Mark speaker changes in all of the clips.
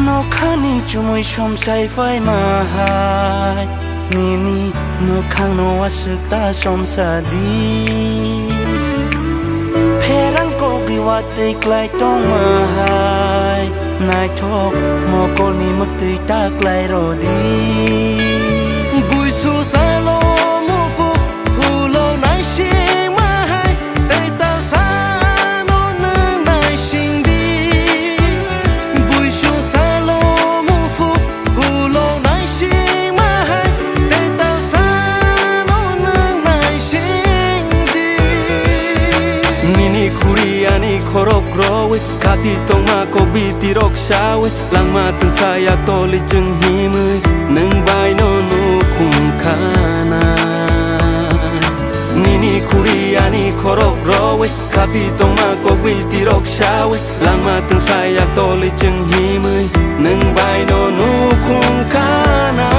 Speaker 1: นกข้านี่จุมวยชมใส่ไฟมาหายนี่เมื่อข้างโนว่าสึกตาชมสาดีเพรังโกกิว่าเตยไกลต้องมาหายนายทอกมอโกนี่มึกตุยตาไกลโรดีบุยสูสาโลมูฟุฮูโลนายชิงมาหายเตยตาสาโนนึงนายชิงดีบุยสูสาโลมูฟุฮูโลนายชิงมาหายเตยตาสาโนนึงนายชิงดีนี่คุริยานี่ขอรบรอวิคาที่ต้องมาโกบีที่รกชาวิหลังมาตึงสายากโตลิจึงหิมือหนึ่งใบโนนูคุ้มค่านานี่คุริยานี่ขอรบรอวิคาที่ต้องมาโกบีที่รกชาวิหลังมาตึงสายากโตลิจึงหิมือหนึ่งใบโนนูคุ้มค่านา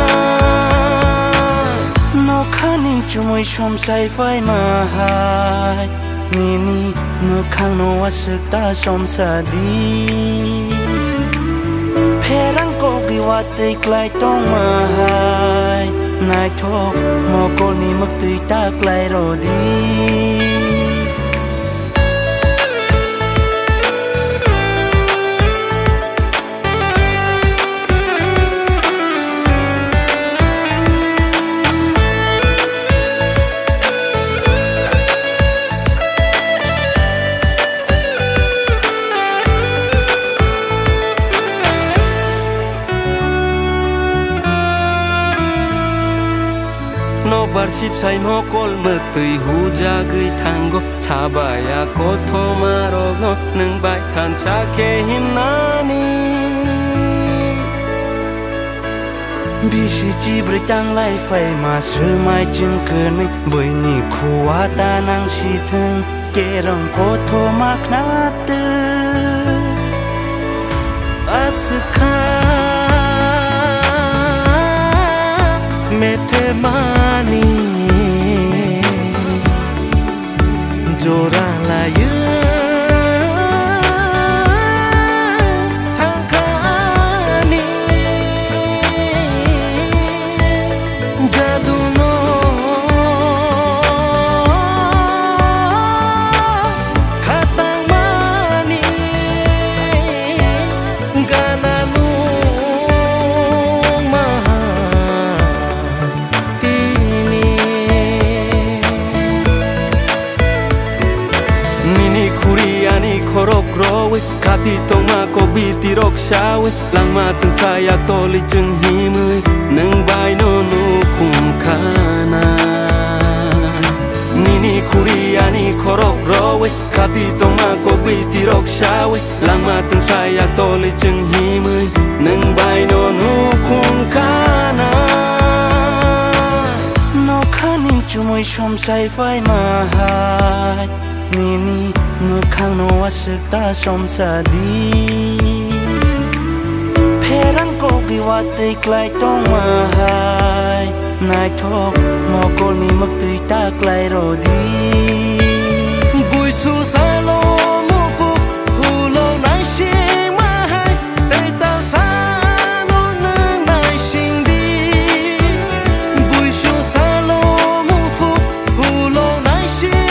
Speaker 1: นกข้านี่จุมวยชมใส่ไฟมาหายนี่เมื่อข้างโนว่าสึกตาชมสาดีเพรังโกกิว่าเตยไกลต้องมาหายนายทอกมอโกนี่มึกตุยตาไกลโรดีBarship sai mo kol mutui huja gui tango chabaya ko thomaro no nung bai than cha ke him nani bishi chi bri tang lai phai ma sơ mai chung cơ ni bui ni khuwa ta nang shi thang ke rong ko thomak na tư askha मेठे मानी जोरा लायु थांखानी जादू नो खातां मानी गाना नुขอรบรอวิคาที่ต้องมาโกบีที่รกชาวิหลังมาตึงสายากโตลิจึงหิมือหนึ่งใบโนนูคุ้มค่านานี่คุริยานี่ขอรบรอวิคาที่ต้องมาโกบีที่รกชาวิหลังมาตึงสายากโตลิจึงหิมือหนึ่งใบโนนูคุ้มค่านานกข้านี่จุมวยชมใส่ไฟมาหายนี่เมื่อข้างโนว่าสึกตาชมสาดีเพรังโกกิว่าเตยไกลต้องมาหายนายทอกมอโกนี่มึกตุยตาไกลโรดีบุยสูสาโลมูฟุฮูโลนายชิงมาหายเตยตาสาโนนึงนายชิงดีบุยสูสาโลมูฟุฮูโลนายชิง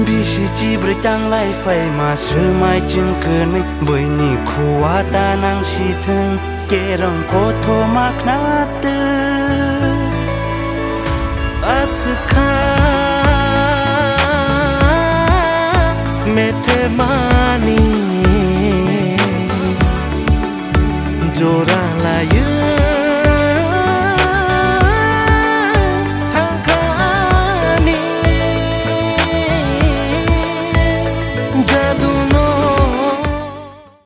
Speaker 1: bishi chi bri tang lai phai ma sơ mai chung cơ ni bui ni khuwa ta nang shi thang ke rong ko thomak na tư askha methe mani jora layu